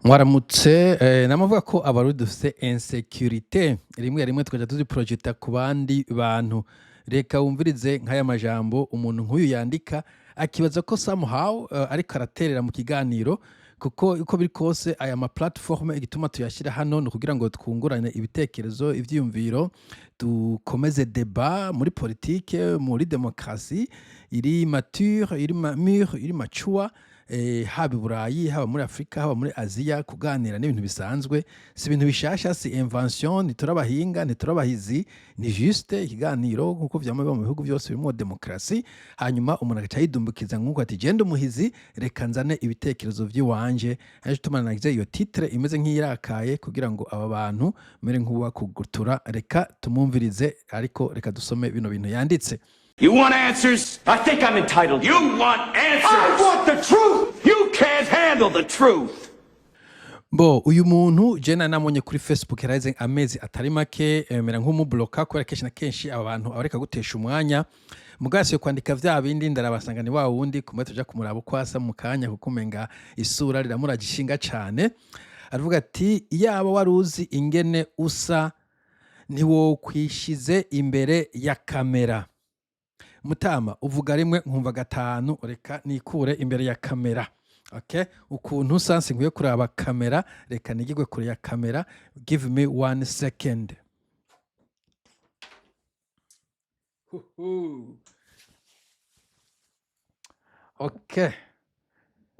Mwaramutse namavuga ko abarundi dufite insecurite rimwe tukaja tuziprojecta ku bandi bantu. Reka wumvirize nk'aya majambo umuntu nk'uyu yandika akibaza ko somehow ariko araterera mu kiganiro kuko uko biri kose aya ma platform igituma tuyashyira hano ni kugira ngo twungurane ibitekerezo ivyiyumviro dukomeze débat muri politique muri démocratie iri mature iri mûre iri mature haba i Burayi haba muri Afrika haba muri Aziya kuganira n'ibintu bisanzwe si ibintu bishasha si invention ntiturabahinga ntiturabahizi ni juste ikiganiro nkuko vyama biba mu bihugu byose birimo demokrasi hanyuma umuntu agaca yidumbukiza nkuko ati genda umuhizi reka nzane ibitekerezo vy'iwanje aje tumanagize iyo titre imeze nk'irakaye kugira ngo aba bantu mere nk'uwa kugutura reka tumumvirize ariko reka dusome bino bintu yanditse. You want answers? I think I'm entitled. You want answers? I want the truth! You can't handle the truth! Uyu muntu jena namonye kuri Facebook yaraize amezi atari make mera nk'umubloka kubera kenshi na kenshi abantu abareka gutesha umwanya mugasi yo kwandika vya bindi ndarabasanga ni wa wundi kumwe tuja kumuraba kwasa mu kanya kukumenga isura riramuragishinga cyane aravuga ati yaba waruzi ingene usa ntiwo kwishize imbere ya kamera. Mutama uvuga rimwe nkumva gatanu reka nikure imbere ya kamera. Okay, ukuntu sanse nkwiye kuraba kamera reka nigigwe kure ya kamera. Give me 1 second.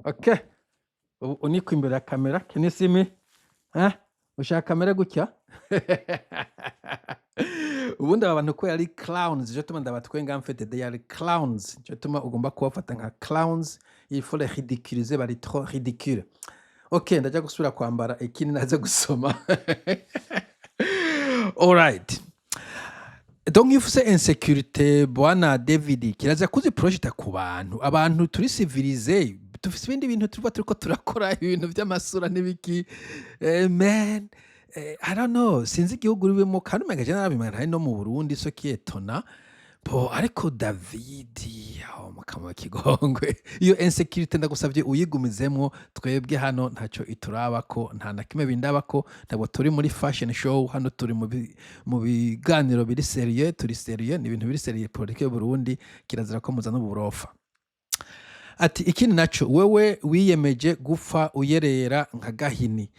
Okay. Uniko imbere ya kamera. Can you see me? Ushaka kamera gutya? Ubundi abantu ko yari clowns je tuma ndabatwenga mfete they are clowns je tuma ugomba kubafata nka clowns il faut les ridiculiser bari trop ridicule. Okay, ndaja gusubira kwambara ikindi naza gusoma. All right. Donc ifuse insécurité bwana David kiraza kuzi project ku abantu turi civilize dufise ibindi bintu turiko turakora ibintu by'amasura n'ibiki man. I don't know sinzi igihugu ribemo kandi umenga je narabimana hari no mu Burundi so kietona ariko David mukama kigongwe iyo insecurity ndagusavye uyigumizemwo twebwe hano ntaco iturabako nta nakime bindabako ntabwo turi muri fashion show hano turi mu biganiro biri serieux turi serieux ni ibintu biri serieux politique y'u Burundi kirazira ko muzana uburofa. Ati ikindi naco wewe wiyemeje gupfa uyerera nka gahini.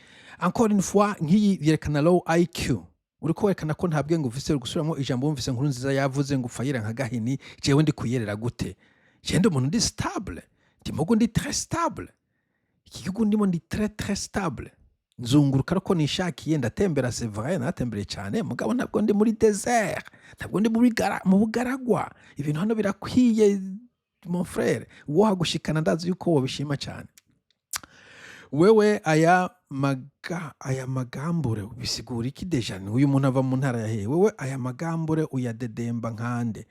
Encore une fois nk'iyi yerekana low IQ uriko werekana ko ntabwe ngo ufise gusubiramo ijambo wumvise nkuru nziza yavuze ngo ufayira nka gahini jewe ndi kuyerera gute je ndi umuntu ndi stable ndimogo ndi très stable iki gihugu ndimo ndi très stable nzunguruka ariko nishakiye ndatembera c'est vrai natembere cyane mugabo ntabwo ndi muri désert ntabwo ndi mu bugaragwa ibintu hano birakwiye mon frère wo gushikana ndazi yuko wobishima cyane. Wewe aya magambure bisigura iki deja ni uyu muntu ava mu ntara yahe wewe aya magambure uyadedemba nkande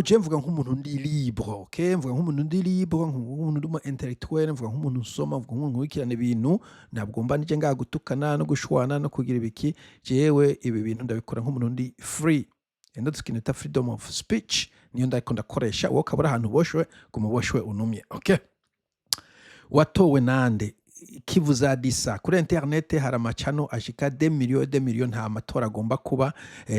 je mvuga nk'umuntu ndi libre. Okay, mvuga nk'umuntu ndi libre nk'umuntu ndi intellectuel mvuga nk'umuntu nsoma mvuga nk'umuntu wikirana ibintu ntabwo nije ngagutukana no gushwana no kugira ibiki jewe ibi bintu ndabikora nk'umuntu ndi free endo tukinita freedom of speech niyo ndakoresha wowe kabura ahantu boshwe kumuboshwe unumye. Okay, watowe nande kivuza disa kuri internet hari amacano ashika 2 millions nta matora agomba kuba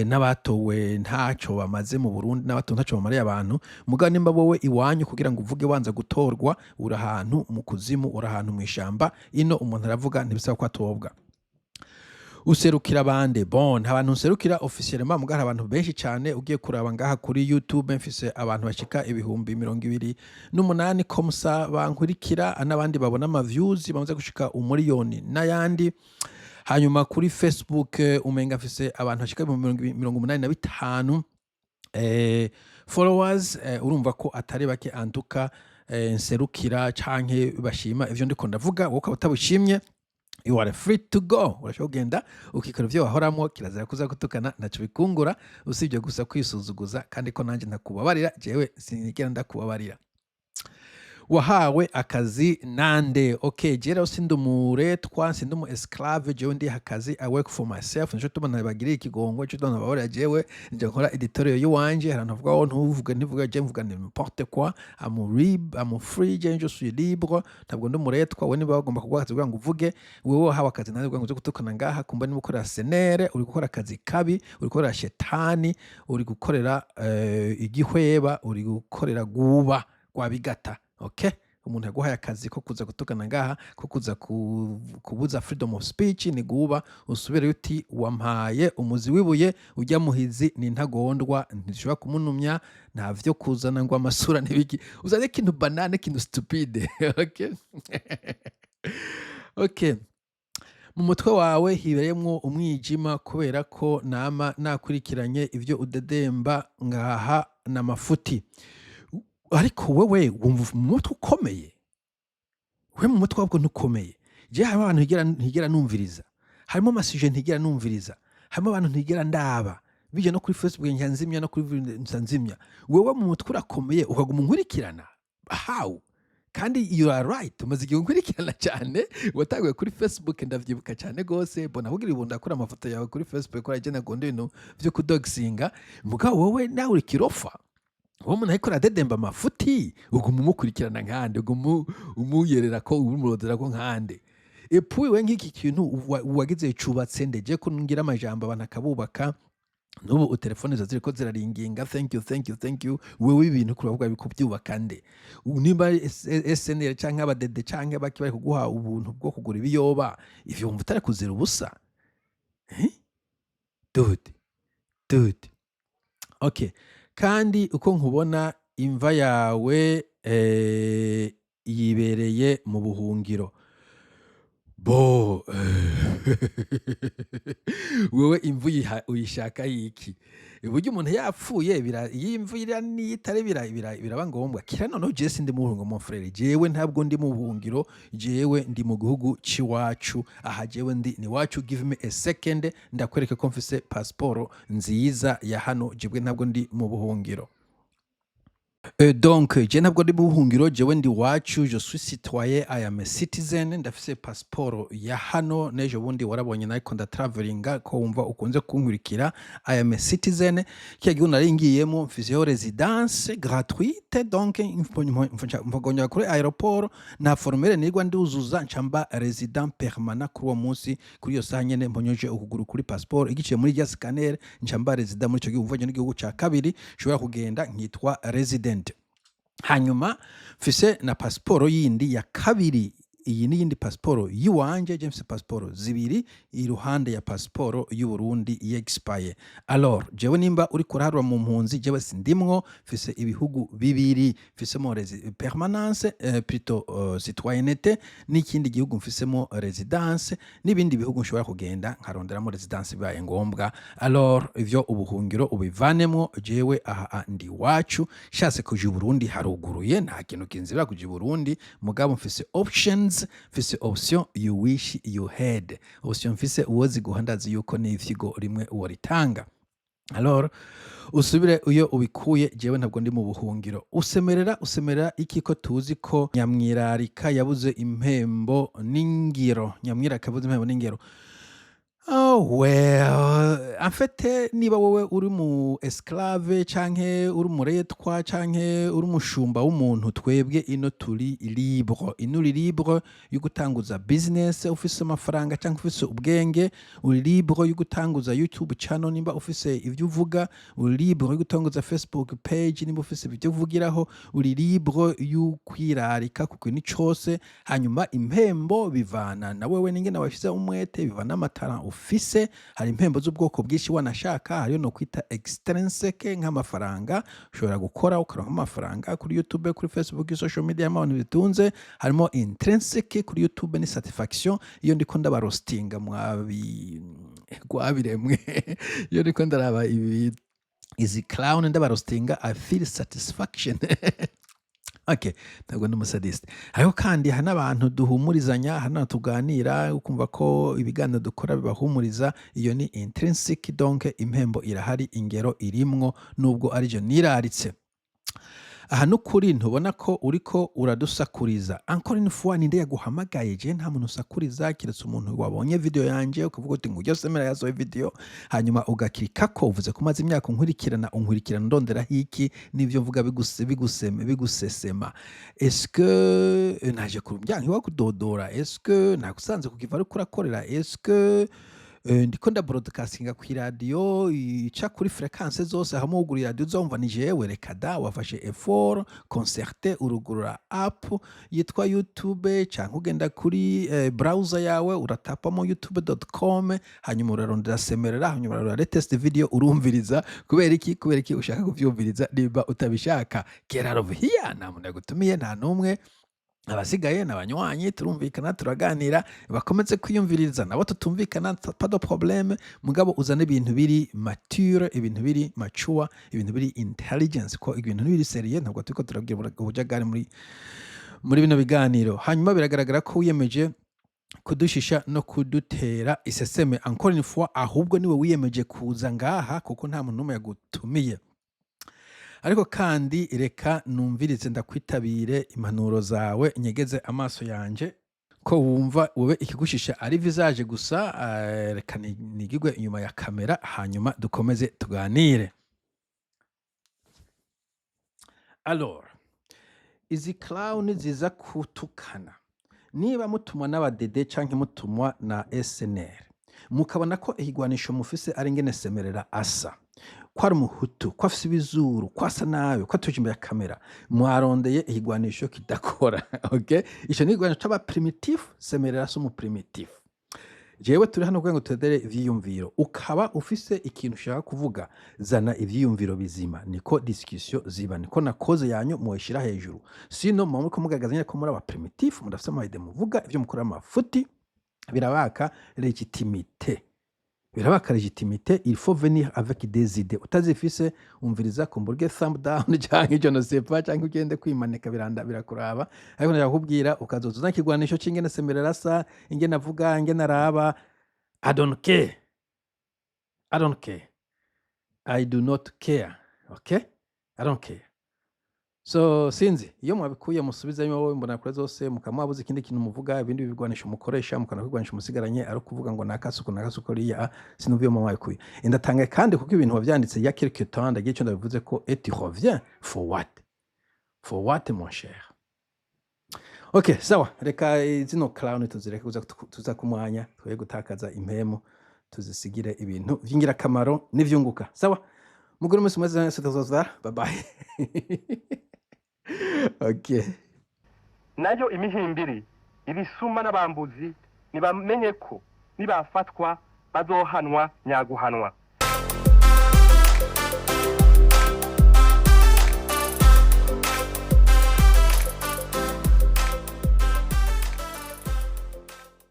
n'abatowe ntaco bamaze mu Burundi n'abato ntaco bamariye abantu mugabo nimba wowe iwanyu kugira ngo uvuge wanza gutorwa uri ahantu mu kuzimu uri ahantu mu ishamba ino umuntu aravuga ntibisaba ko atobwa. Userukira abande abantu userukira officiellement mugara abantu benshi cyane ugiye kuraba ngaha kuri YouTube mfise abantu bashika ibihumbi 28 komsa bankurikira n'abandi babona ama views bamaze gushika umuriyoni n'ayandi. Hanyuma kuri Facebook umenga mfise abantu bashika 85 followers urumva ko atari bake antuka nserukira canke bashima ivyo ndiko ndavuga wowe utabishimye you are free to go urashogenda ukikora ivyo wahoramwo kirazira kuza gutukana naco bikungura usibye gusa kwisuzuguza kandi ko nanje ntakubabarira jewe sinigera ndakubabarira. wahawe akazi nande? Okay, jera sindi umuretwa, sindi umu esclave, jewe ndi akazi, I work for myself. Nico tubona bagiriye ikigongo, cyo tubona babora jewe nje nkora editorial y'uwanje, harantu avuga aho ntuvuga je mvuga n'importe quoi, I'm free, je suis libre, ntabwo ndi umuretwa. We niba bagomba kuguha akazi kugira ngo uvuge, wewe wahawe akazi nande kugira ngo uze gutukana ngaha, kumba ni gukora senere, uri gukora akazi kabi, uri gukora shetani, uri gukorera igihweba, uri gukorera guba kwa bigata. Okay, umuntu yaguhaye akazi ko kuza gutukana ngaha, ko kuza kubuza freedom of speech, ni guba usubire uti wampaye umuzi wibuye ujya muhizi ni ntagondwa, ntishobora kumunumya, nta vyo kuzana ngo amasura n'ibiki, uzane kintu banane, kintu stupide. Okay. Okay, mu mutwe wawe hibereyemwo umwijima kubera ko nama nakurikiranye ivyo udedemba ngaha n'amafuti. Ariko wewe wumva mu mutwe ukomeye, we mu mutwe wabwo ntukomeye. Je harimo abantu ntigera numviriza, harimo amasuje ntigera numviriza, harimo abantu ntigera ndaba, bije no kuri Facebook nyanzimya no kuri nsanzimya. Wewe mu mutwe urakomeye ukaguma unkurikirana. How? Kandi you are right, umaze igihe unkurikirana cyane, wataguye kuri Facebook, ndavyibuka cyane gose, bona kugira ibunda kuri amafoto yawe kuri Facebook, ko agenda gonde ibintu vyo kudogsinga, mugabo wowe nawe uri kirofa. Uwo muntu ariko aradedemba amafuti, uguma umukurikirana nkande, uguma umuyerera ko urumurondera ko nkande. Epuwe we nk'iki kintu wagize cubatse ndeje ko ngira amajambo abantu akabubaka, n'ubu utelefone zo ziriko ziraringinga, thank you, wewe ibintu kuravuga bikubyubaka nde? Nimba SNL canke abadede canke baki bari kuguha ubuntu bwo kugura ibiyoba, ivyo wumva utari kuzira ubusa? Dude. Okay, kandi uko nkubona imva yawe yibereye mu buhungiro. Wewe imvu uyishaka yiki? Burya umuntu yapfuye iyi imvu niyitare biraba ngombwa. Kira noneho je sindi mu buhungiro mon frere, jewe ntabwo ndi mu buhungiro, jewe ndi mu gihugu ciwacu. Aha jewe ndi ni wacu, give me a second ndakwereka ko mfise passport nziza ya hano, jebwe ntabwo ndi mu buhungiro. Donc je ntabwo ndi mu buhungiro, jewe ndi wacu, je suis citoyen, I am a citizen, ndafise passport ya hano. Nejo bundi warabonye nariko travelinga ko wumva ukunze kunkurikira, I am a citizen. Kiya gihugu naringiyemo mfiseho residence gratuite, donc mfagonyera kuri aeroport na formulaire nirwa nduzuza ncamba resident permanent kuri uwo munsi, kuri iyo saha nyene mbonyoje ukuguru kuri passport igiciye muri ya scanner ncamba resident muri ico gihugu. Mvanye n'igihugu ca kabiri shobora kugenda nkitwa resident. Hanyuma mfise na pasiporo yindi ya kabiri, iyi ni yindi pasiporo yiwanje, je mfise pasiporo zibiri iruhande ya pasiporo y'u Burundi y'expire. Alors jewe nimba uri kurarwa mu mpunzi, jewe sindimwo, mfise ibihugu bibiri, mfisemo permanence plutôt citoyenneté, n'ikindi gihugu mfisemo residence, n'ibindi bihugu nshobora kugenda nkaronderamo residence bibaye ngombwa. Alors ivyo ubuhungiro ubivanemo, jewe aha ndi wacu, shase kuja u Burundi haruguruye, nta kintu kinzira kuja u Burundi, mugabo mfise options, mfise option you wish you had. Option mfise uwozi guhandazi yuko n'ifyigo rimwe uwaritanga. Alors usubire iyo ubikuye, jewe ntabwo ndi mu buhungiro. Usemerera iki ko tuzi ko Nyamwirarika yabuze impembo n'ingiro, Nyamwirarika yabuze impembo n'ingiro. Oh well, en fait niba wowe uri mu esclave canke uri muretwa canke uri mushumba w'umuntu, twebwe ino turi libre yo gutanguza business ufise amafaranga canke ufise ubwenge, uri libre yo gutanguza YouTube channel nimba ufise ivyo uvuga, uri libre yo gutanguza Facebook page nimba ufise ivyo uvugiraho, uri libre yo kwirarika kuko ni cose. Hanyuma impembo bivana na wewe ninge nawashize umwete, bivana amatara ufise. Hari impembo z'ubwoko bwinshi wanashaka, hariyo no kwita extrinsic nk'amafaranga ushobora gukora ukaronka amafaranga kuri YouTube, kuri Facebook, social media y'abantu bitunze. Harimo intrinsic kuri YouTube ni satisfaction, iyo ndiko ndabarostinga gwabiremwe iyo ndiko ndaraba izi clown ndabarostinga, I feel satisfaction. Okay, ntabwo ndi umusadiste. Ariko kandi hari n'abantu duhumurizanya, hari n'abantu tuganira ukumva ko ibiganiro dukora bibahumuriza, iyo ni intrinsic, donc impembo irahari, ingero irimwo nubwo ari je niraritse. aha n'ukuri ntubona ko uriko uradusakuriza encore une fois ninde yaguhamagaye je nta muntu usakuriza kiretse umuntu wabonye video yanje ukavuga uti ngujya semera yasohoye video hanyuma ugakirika ko uvuze ko maze imyaka unkurikirana ndondera hiki n'ivyo mvuga bigusesema est-ce que naje kurumbya ntiwa kudodora est-ce que nakusanze kukiva ariko urakorera est-ce que ndiko nda broadcastinga ku radio ica kuri fréquence zose hamwe ugura radio uzumva ni jewe reka da wafashe effort concerte urugura app yitwa YouTube cyangwa ugenda kuri browser yawe uratapamo youtube.com hanyuma urarondera semerera hanyuma urarondera test video urumviriza kubera iki ushaka kuvyumviriza niba utabishaka get out of here nta muntu yagutumiye nta numwe abasigaye n'abanywanyi turumvikana turaganira bakomeze kwiyumviriza nabo tutumvikana pas de problème mugabo uzane ibintu biri mature ibintu biri mature ibintu biri intelligence ko ibintu biri serieux ntabwo turiko turabwira ubujagari muri bino biganiro hanyuma biragaragara ko wiyemeje kudushisha no kudutera iseseme encore une fois ahubwo niwe wiyemeje kuza ngaha kuko nta muntu numwe yagutumiye ariko kandi reka numvirize ndakwitabire impanuro zawe nyegeze amaso yanje ko wumva ube ikigushisha ari visage gusa reka nigigwe inyuma ya kamera hanyuma dukomeze tuganire. Alors izi clown ziza kutukana niba mutumwa n'abadede canke mutumwa na SNL mukabona ko ihigwanisho mufise ari ngene semerera asa kwa umuhutu kwa afise ibizuru kwa asa nawe kwa tuje imbere ya kamera mwarondeye ihigwanisho kidakora okay ico ni igwanisho c'aba primitif semerera so mu primitif jewe turi hano kugira ngo tudere ivyiyumviro ukaba ufise ikintu ushaka kuvuga zana ivyiyumviro bizima niko discussion ziba niko nakoze yanyu mushira hejuru sino mu ko mugaragazanya ko muri aba primitif mudafise amahide muvuga ivyo mukora amafuti birabaka legitimité il faut venir avec des idées utazifise umviriza kumburge thumb down cyangwa icyo no sepa cyangwa ugende kwimanika birakuraba ariko ndakubwira ukazoza uzakigwanisho cy'ingene semerera sa ingene avuga ingene araba I don't care I do not care okay I don't care so sinzi iyo mwabikuye musubiza wowe mbona kure zose mukamwabuze ikindi kintu muvuga ibindi bigwanisha umukoresha mukana kwigwanisha umusigaranye ari kuvuga ngo nakasuko riya sinuviye mu mwabikuye indatanga kandi kuko ibintu bavyanditse ya quelque temps ndagiye cyo ndabivuze ko et tu reviens for what mon cher okay sawa reka zino clown tuzireke tuza kumwanya twe gutakaza impemu tuzisigire ibintu vyingira kamaro nivyunguka sawa mugore musi mweze nse bye bye okay nayo imihimbiri ibisuma n'abambuzi nibamenye ko nibafatwa bazohanwa nyaguhanwa